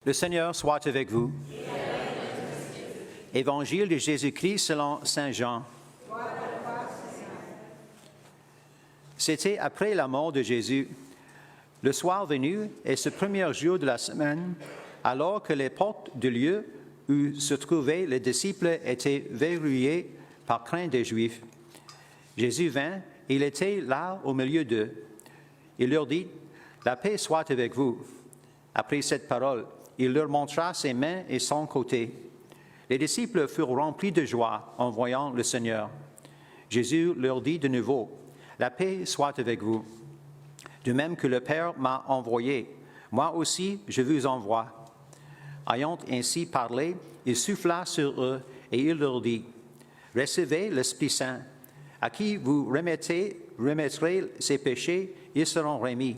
Le Seigneur soit avec vous. Évangile de Jésus-Christ selon Saint Jean. C'était après la mort de Jésus, le soir venu et ce premier jour de la semaine, alors que les portes du lieu où se trouvaient les disciples étaient verrouillées par crainte des Juifs. Jésus vint, il était là au milieu d'eux. Il leur dit, « La paix soit avec vous. » Après cette parole, il leur montra ses mains et son côté. Les disciples furent remplis de joie en voyant le Seigneur. Jésus leur dit de nouveau, « La paix soit avec vous. De même que le Père m'a envoyé, moi aussi je vous envoie. » Ayant ainsi parlé, il souffla sur eux et il leur dit, « Recevez l'Esprit Saint. À qui vous remettrez ses péchés, ils seront remis.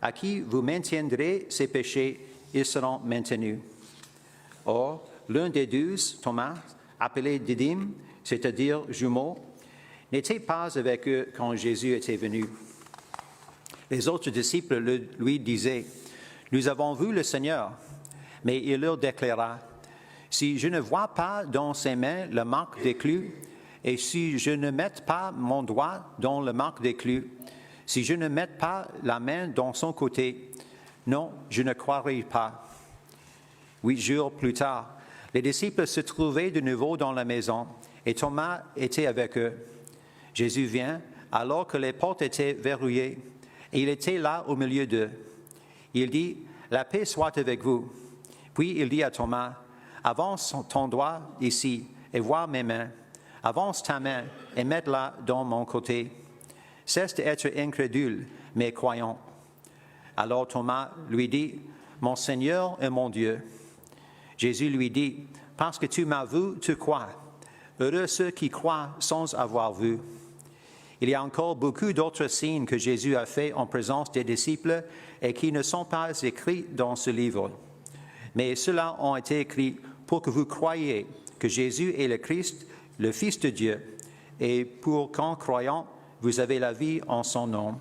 À qui vous maintiendrez ses péchés, ils seront maintenus. » Or, l'un des 12, Thomas, appelé Didyme, c'est-à-dire jumeau, n'était pas avec eux quand Jésus était venu. Les autres disciples lui disaient, « Nous avons vu le Seigneur. » Mais il leur déclara, « Si je ne vois pas dans ses mains la marque des clous, et si je ne mets pas mon doigt dans la marque des clous, si je ne mets pas la main dans son côté, non, je ne croirai pas. » 8 jours plus tard, les disciples se trouvaient de nouveau dans la maison, et Thomas était avec eux. Jésus vient, alors que les portes étaient verrouillées, et il était là au milieu d'eux. Il dit, « La paix soit avec vous. » Puis il dit à Thomas, « Avance ton doigt ici, et vois mes mains. Avance ta main, et mets-la dans mon côté. Cesse d'être incrédule, mais croyant. » Alors Thomas lui dit, « Mon Seigneur et mon Dieu. » Jésus lui dit, « Parce que tu m'as vu, tu crois. Heureux ceux qui croient sans avoir vu. » Il y a encore beaucoup d'autres signes que Jésus a faits en présence des disciples et qui ne sont pas écrits dans ce livre. Mais ceux-là ont été écrits pour que vous croyiez que Jésus est le Christ, le Fils de Dieu, et pour qu'en croyant, vous avez la vie en son nom.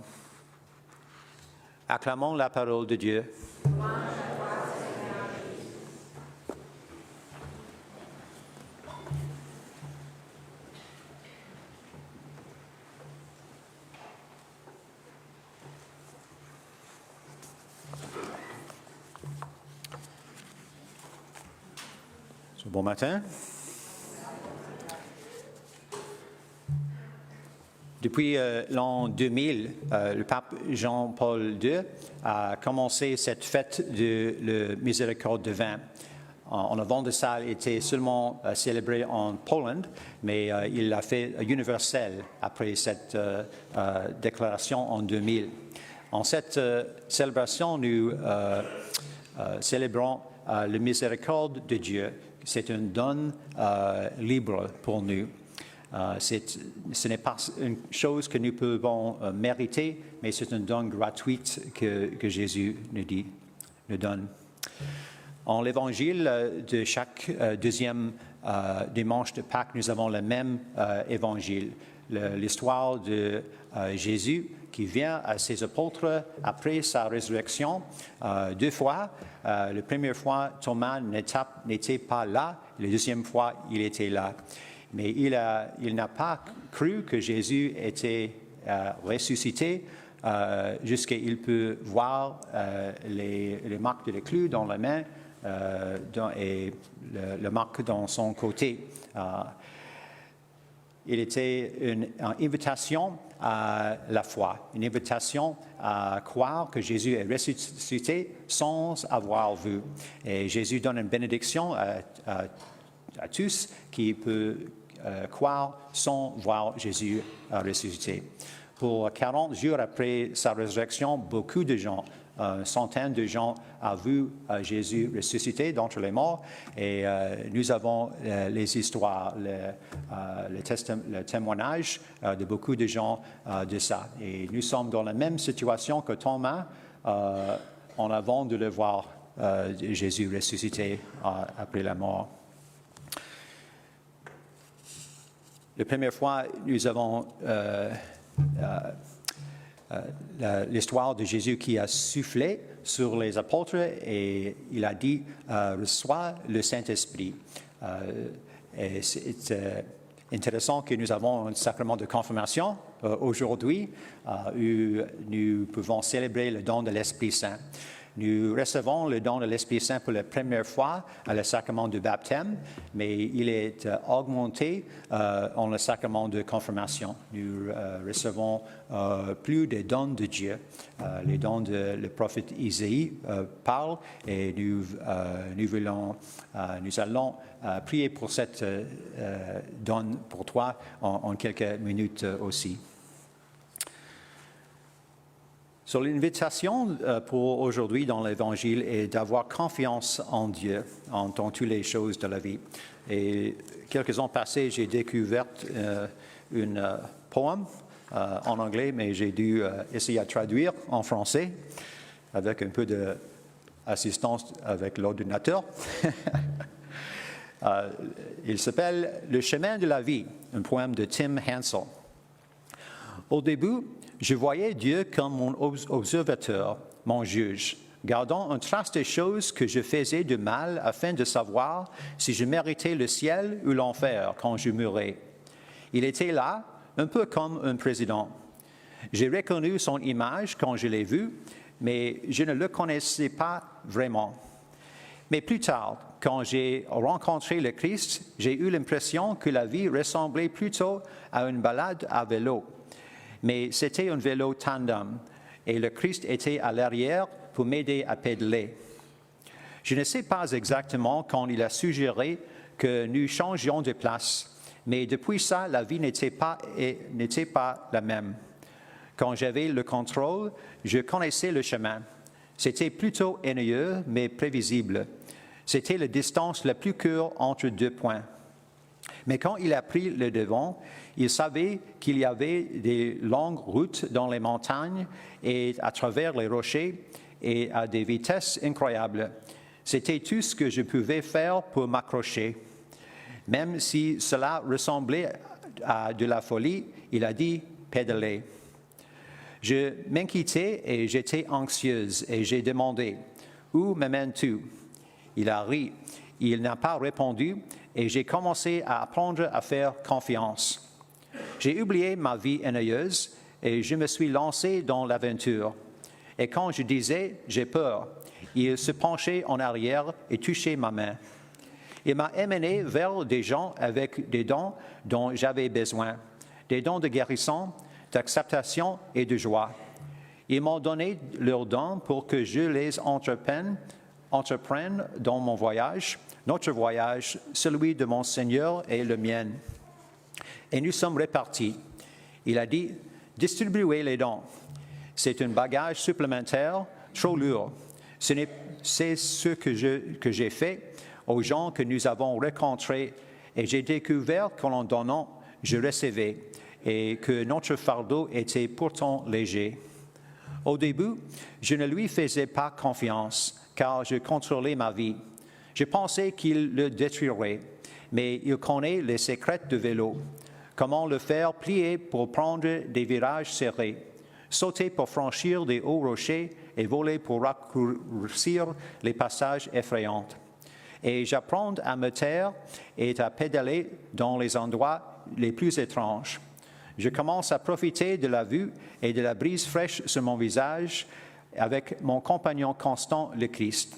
Acclamons la parole de Dieu. Bon matin. Depuis l'an 2000, le pape Jean-Paul II a commencé cette fête de la miséricorde divine. En avant de ça, il était seulement célébré en Pologne, mais il l'a fait universel après cette déclaration en 2000. En cette célébration, nous célébrons la miséricorde de Dieu. C'est un don libre pour nous. Ce n'est pas une chose que nous pouvons mériter, mais c'est un don gratuit que Jésus nous donne. En l'évangile de chaque deuxième dimanche de Pâques, nous avons le même évangile. L'histoire de Jésus qui vient à ses apôtres après sa résurrection 2 fois. La première fois, Thomas n'était pas là. La deuxième fois, il était là. Mais il n'a pas cru que Jésus était ressuscité jusqu'à il peut voir les marques de l'éclus dans la main et le marque dans son côté. Il était une invitation à la foi, une invitation à croire que Jésus est ressuscité sans avoir vu. Et Jésus donne une bénédiction à tous qui peuvent croire sans voir Jésus ressuscité. Pour 40 jours après sa résurrection, beaucoup de gens, une centaine de gens ont vu Jésus ressuscité d'entre les morts et nous avons les histoires, le témoignage de beaucoup de gens de ça. Et nous sommes dans la même situation que Thomas en avant de le voir Jésus ressuscité après la mort. La première fois, nous avons l'histoire de Jésus qui a soufflé sur les apôtres et il a dit reçois le Saint-Esprit. Et c'est intéressant que nous avons un sacrement de confirmation aujourd'hui où nous pouvons célébrer le don de l'Esprit Saint. Nous recevons le don de l'Esprit Saint pour la première fois à le sacrement du baptême, mais il est augmenté en le sacrement de confirmation. Nous recevons plus des dons de Dieu. Les dons de le prophète Isaïe parlent et nous allons prier pour cette don pour toi en quelques minutes aussi. So, l'invitation pour aujourd'hui dans l'Évangile est d'avoir confiance en Dieu dans toutes les choses de la vie. Et quelques ans passés, j'ai découvert un poème en anglais, mais j'ai dû essayer de traduire en français avec un peu d'assistance avec l'ordinateur. Il s'appelle « Le chemin de la vie », un poème de Tim Hansel. Au début, je voyais Dieu comme mon observateur, mon juge, gardant une trace des choses que je faisais de mal afin de savoir si je méritais le ciel ou l'enfer quand je mourrais. Il était là, un peu comme un président. J'ai reconnu son image quand je l'ai vu, mais je ne le connaissais pas vraiment. Mais plus tard, quand j'ai rencontré le Christ, j'ai eu l'impression que la vie ressemblait plutôt à une balade à vélo. Mais c'était un vélo tandem et le Christ était à l'arrière pour m'aider à pédaler. Je ne sais pas exactement quand il a suggéré que nous changions de place, mais depuis ça, la vie n'était pas la même. Quand j'avais le contrôle, je connaissais le chemin. C'était plutôt ennuyeux, mais prévisible. C'était la distance la plus courte entre deux points. Mais quand il a pris le devant, il savait qu'il y avait des longues routes dans les montagnes et à travers les rochers et à des vitesses incroyables. C'était tout ce que je pouvais faire pour m'accrocher. Même si cela ressemblait à de la folie, il a dit « pédaler ». Je m'inquiétais et j'étais anxieuse et j'ai demandé « Où me mènes-tu » Il a ri, il n'a pas répondu et j'ai commencé à apprendre à faire confiance. J'ai oublié ma vie ennuyeuse et je me suis lancé dans l'aventure. Et quand je disais « j'ai peur », il se penchait en arrière et touchait ma main. Il m'a emmené vers des gens avec des dons dont j'avais besoin, des dons de guérison, d'acceptation et de joie. Ils m'ont donné leurs dons pour que je les entreprenne dans mon voyage, notre voyage, celui de mon Seigneur et le mien. Et nous sommes répartis. Il a dit, distribuez les dons. C'est un bagage supplémentaire trop lourd. C'est ce que j'ai fait aux gens que nous avons rencontrés et j'ai découvert qu'en donnant, je recevais et que notre fardeau était pourtant léger. Au début, je ne lui faisais pas confiance car je contrôlais ma vie. Je pensais qu'il le détruirait, mais il connaît les secrets de vélo. Comment le faire plier pour prendre des virages serrés, sauter pour franchir des hauts rochers et voler pour raccourcir les passages effrayants. Et j'apprends à me taire et à pédaler dans les endroits les plus étranges. Je commence à profiter de la vue et de la brise fraîche sur mon visage avec mon compagnon constant, le Christ.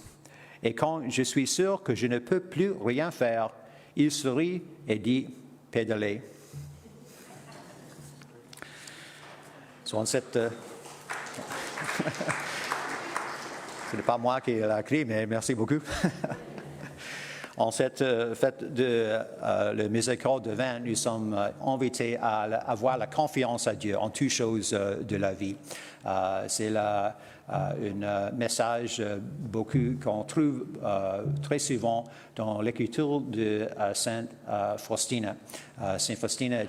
Et quand je suis sûr que je ne peux plus rien faire, il sourit et dit « pédaler ». Ce n'est pas moi qui l'ai écrit, mais merci beaucoup. En cette fête de la miséricorde divine, nous sommes invités à avoir la confiance à Dieu en toutes choses de la vie. C'est un message qu'on trouve très souvent dans l'écriture de Sainte Faustina. Sainte Faustina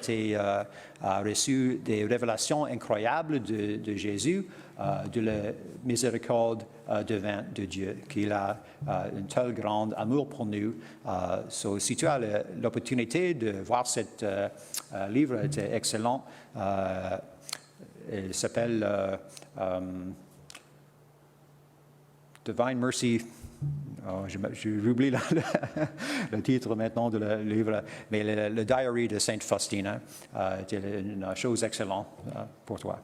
a reçu des révélations incroyables de Jésus, de la miséricorde divine de Dieu, qu'il a un tel grand amour pour nous. Si tu as l'opportunité de voir ce livre, c'est excellent. elle s'appelle Divine Mercy. Oh, j'oublie le titre maintenant du livre, mais le Diary de Sainte Faustina était une chose excellente pour toi.